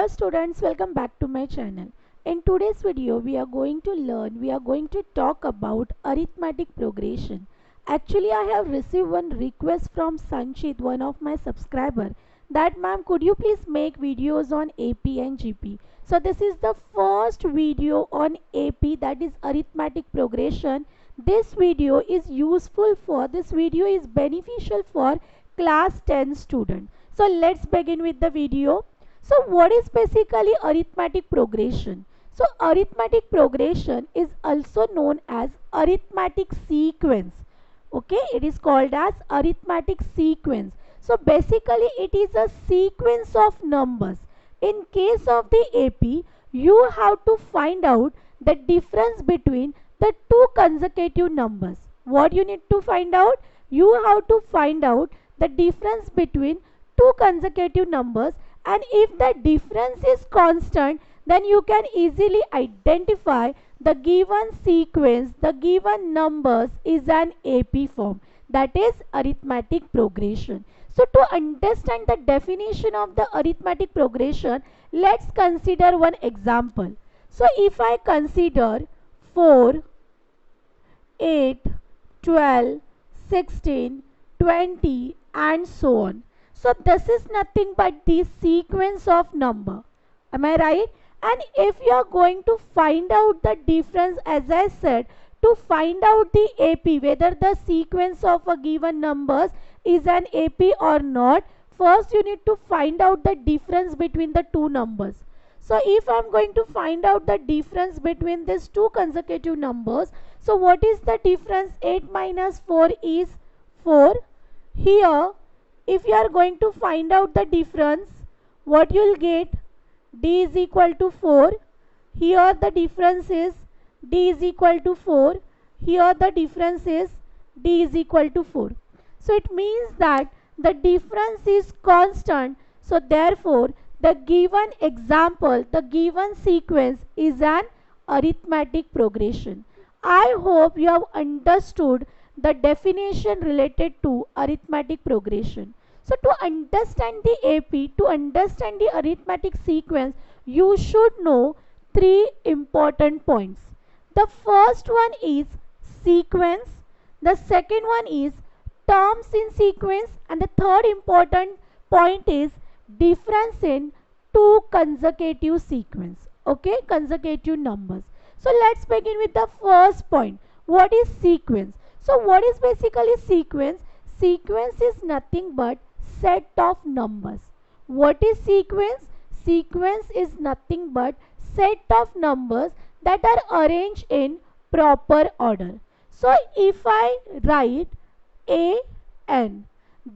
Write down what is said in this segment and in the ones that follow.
Dear students, welcome back to my channel. In today's video, we are going to talk about arithmetic progression. Actually, I have received one request from Sanchit, one of my subscriber, that ma'am, could you please make videos on AP and GP? So this is the first video on AP, that is arithmetic progression. This video is beneficial for class 10 student. So let's begin with the video. So what is basically arithmetic progression? So arithmetic progression is also known as arithmetic sequence. Okay, it is called as arithmetic sequence. So basically it is a sequence of numbers. In case of the AP, you have to find out the difference between the two consecutive numbers. What you need to find out? You have to find out the difference between two consecutive numbers, and if the difference is constant, then you can easily identify the given sequence, the given numbers is an AP form, that is arithmetic progression. So to understand the definition of the arithmetic progression, let's consider one example. So if I consider 4, 8, 12, 16, 20 and so on. So this is nothing but the sequence of number. Am I right? And if you are going to find out the difference, as I said, to find out the AP, whether the sequence of a given numbers is an AP or not, first you need to find out the difference between the two numbers. So if I am going to find out the difference between these two consecutive numbers, so what is the difference? 8 minus 4 is 4. Here, if you are going to find out the difference, what you will get? D is equal to 4. Here the difference is D is equal to 4. Here the difference is D is equal to 4. So it means that the difference is constant. So therefore, the given example, the given sequence is an arithmetic progression. I hope you have understood the definition related to arithmetic progression. So to understand the AP, to understand the arithmetic sequence, you should know three important points. The first one is sequence, the second one is terms in sequence, and the third important point is difference in two consecutive sequence. Okay, consecutive numbers. So let's begin with the first point. What is sequence? So what is basically sequence? Sequence is nothing but set of numbers. What is sequence? Sequence is nothing but set of numbers that are arranged in proper order. So if I write AN,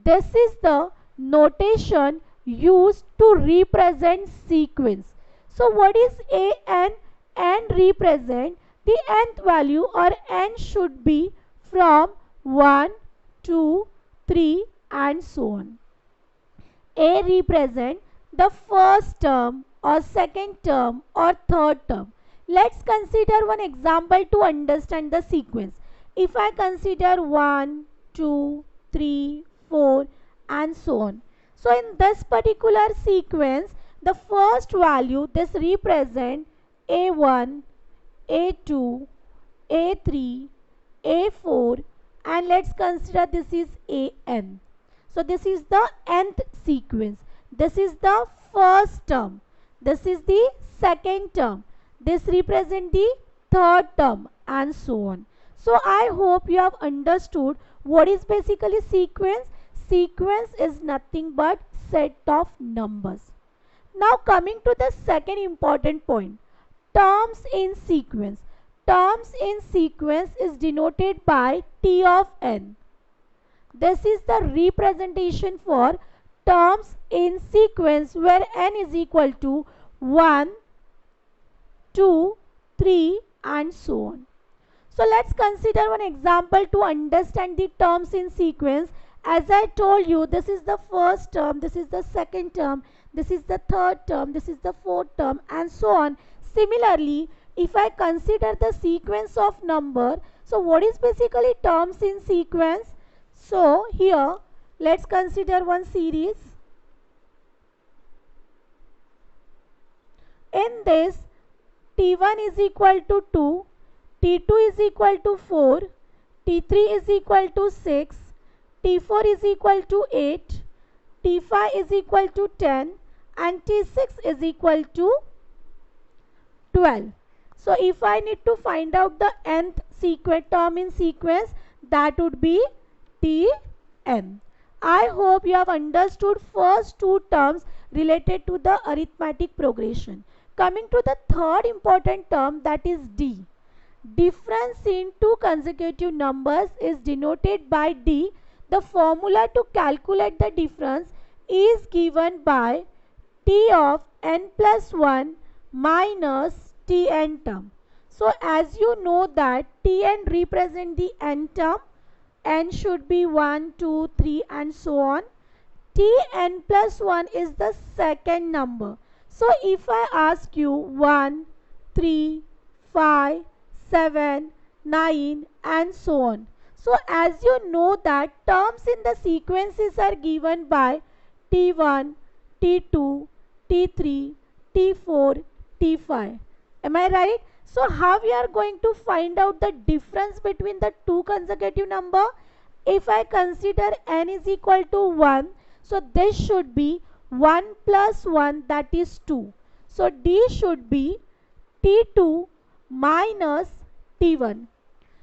this is the notation used to represent sequence. So what is AN? N represent the nth value, or n should be from 1, 2, 3 and so on. A represent the first term or second term or third term. Let's consider one example to understand the sequence. If I consider 1, 2, 3, 4 and so on. So in this particular sequence, the first value, this represent A1, A2, A3, A4, and let's consider this is AN. So this is the nth sequence. This is the first term. This is the second term. This represents the third term and so on. So I hope you have understood what is basically sequence. Sequence is nothing but set of numbers. Now coming to the second important point. Terms in sequence. Terms in sequence is denoted by T of n. This is the representation for terms in sequence where n is equal to 1, 2, 3 and so on. So let's consider one example to understand the terms in sequence. As I told you, this is the first term, this is the second term, this is the third term, this is the fourth term and so on. Similarly, if I consider the sequence of number, so what is basically terms in sequence? So here, let's consider one series. In this, T1 is equal to 2, T2 is equal to 4, T3 is equal to 6, T4 is equal to 8, T5 is equal to 10 and T6 is equal to 12. So if I need to find out the nth term in sequence, that would be Tn. I hope you have understood first two terms related to the arithmetic progression. Coming to the third important term, that is D. Difference in two consecutive numbers is denoted by D. The formula to calculate the difference is given by T of n plus 1 minus Tn term. So as you know that Tn represent the n term, n should be 1, 2, 3 and so on. Tn plus 1 is the second number. So if I ask you 1, 3, 5, 7, 9 and so on. So as you know that terms in the sequences are given by T1, T2, T3, T4, T5. Am I right? So how we are going to find out the difference between the two consecutive number? If I consider n is equal to 1, so this should be 1 plus 1, that is 2. So D should be T2 minus T1.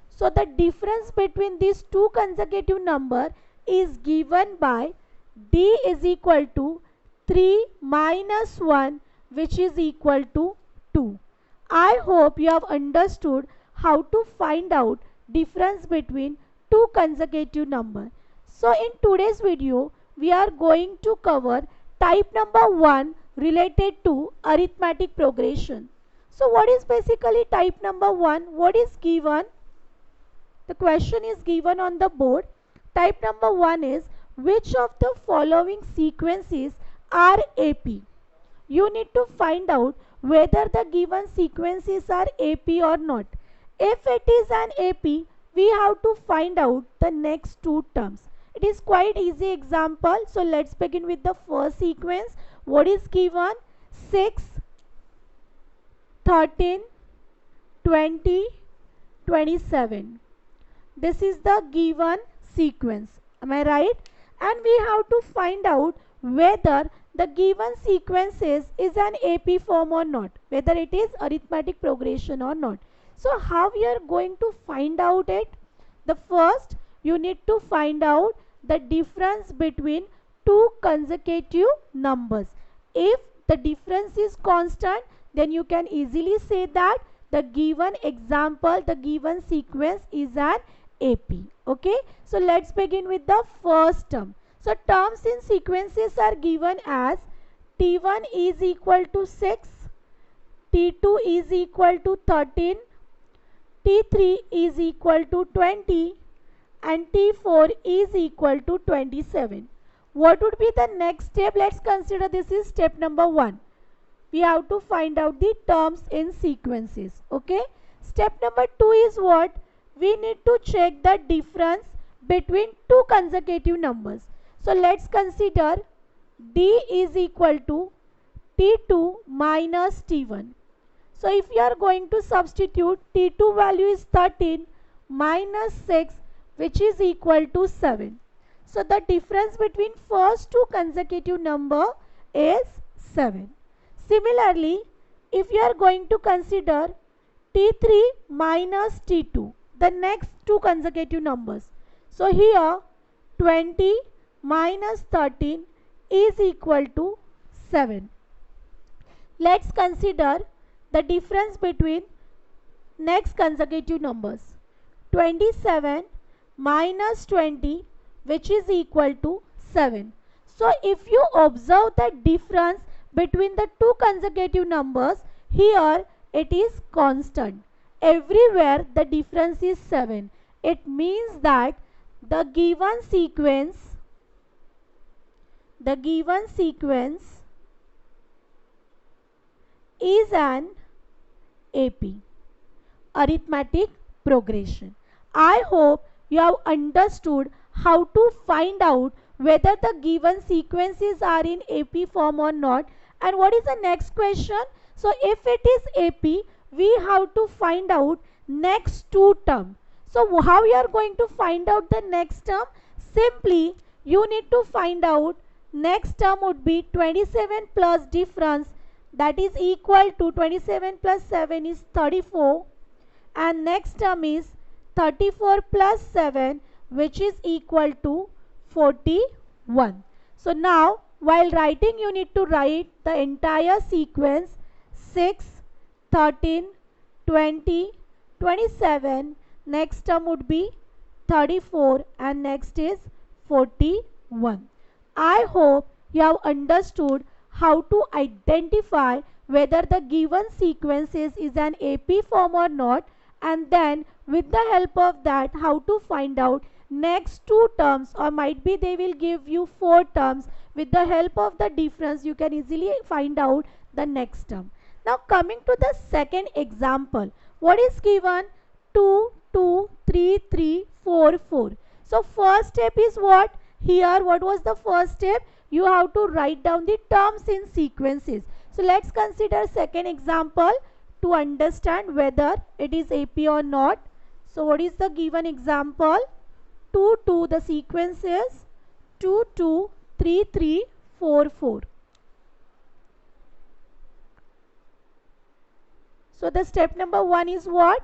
So the difference between these two consecutive number is given by D is equal to 3 minus 1, which is equal to 2. I hope you have understood how to find out difference between two consecutive number. So in today's video, we are going to cover type number 1 related to arithmetic progression. So what is basically type number 1? What is given? The question is given on the board. Type number 1 is, which of the following sequences are AP? You need to find out whether the given sequences are AP or not. If it is an AP, we have to find out the next two terms. It is quite easy example. So let's begin with the first sequence. What is given? 6, 13, 20, 27. This is the given sequence. Am I right? And we have to find out whether the given sequences is an AP form or not, whether it is arithmetic progression or not. So how we are going to find out it? The first, you need to find out the difference between two consecutive numbers. If the difference is constant, then you can easily say that the given example, the given sequence is an AP. Okay, so let's begin with the first term. So terms in sequences are given as T1 is equal to 6, T2 is equal to 13, T3 is equal to 20 and T4 is equal to 27. What would be the next step? Let's consider this is step number 1. We have to find out the terms in sequences. Okay. Step number 2 is what? We need to check the difference between two consecutive numbers. So let's consider D is equal to T2 minus T1. So if you are going to substitute, T2 value is 13 minus 6, which is equal to 7. So the difference between first two consecutive number is 7. Similarly, if you are going to consider T3 minus T2, the next two consecutive numbers. So here 20 minus 13 is equal to 7. Let's consider the difference between next consecutive numbers. 27 minus 20, which is equal to 7. So if you observe the difference between the two consecutive numbers, here it is constant. Everywhere the difference is 7. It means that the given sequence is an AP, arithmetic progression. I hope you have understood how to find out whether the given sequences are in AP form or not. And what is the next question? So if it is AP, we have to find out next two term. So how you are going to find out the next term? Simply you need to find out next term would be 27 plus difference, that is equal to 27 plus 7 is 34, and next term is 34 plus 7, which is equal to 41. So now while writing, you need to write the entire sequence 6, 13, 20, 27. Next term would be 34 and next is 41. I hope you have understood how to identify whether the given sequences is an AP form or not, and then with the help of that how to find out next two terms, or might be they will give you four terms. With the help of the difference you can easily find out the next term. Now coming to the second example, what is given? 2, 2, 3, 3, 4, 4. So first step is what? Here what was the first step? You have to write down the terms in sequences. So let's consider second example to understand whether it is AP or not. So what is the given example? 2, 2, the sequence is 2, 2, 3, 3, 4, 4. So the step number 1 is what?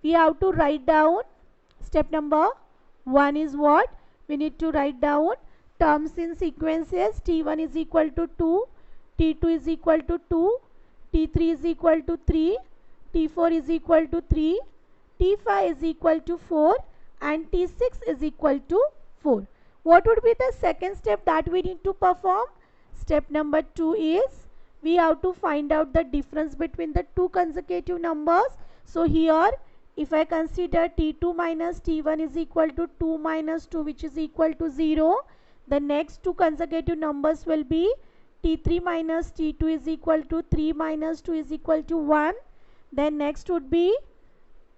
We have to write down. Step number 1 is what? We need to write down terms in sequences. T1 is equal to 2, T2 is equal to 2, T3 is equal to 3, T4 is equal to 3, T5 is equal to 4, and T6 is equal to 4. What would be the second step that we need to perform? Step number 2 is we have to find out the difference between the two consecutive numbers. So here if I consider T2 minus T1 is equal to 2 minus 2, which is equal to 0, the next two consecutive numbers will be T3 minus T2 is equal to 3 minus 2 is equal to 1. Then next would be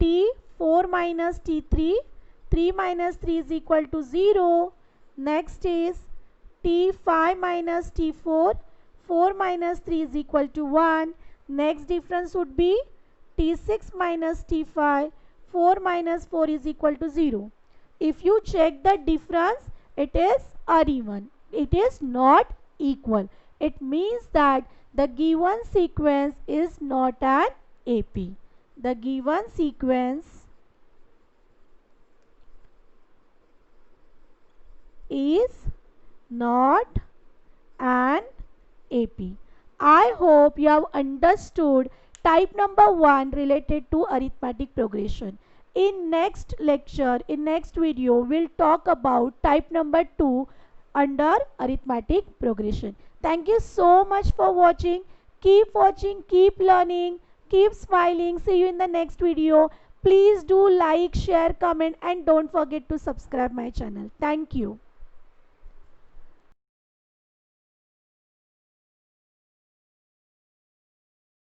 T4 minus T3, 3 minus 3 is equal to 0. Next is T5 minus T4, 4 minus 3 is equal to 1. Next difference would be T6 minus T5, 4 minus 4 is equal to 0. If you check the difference, it is uneven. It is not equal. It means that the given sequence is not an AP. The given sequence is not an AP. I hope you have understood type number 1 related to arithmetic progression. In next lecture, in next video, we'll talk about type number 2 under arithmetic progression. Thank you so much for watching. Keep watching, keep learning, keep smiling. See you in the next video. Please do like, share, comment, and don't forget to subscribe my channel. Thank you.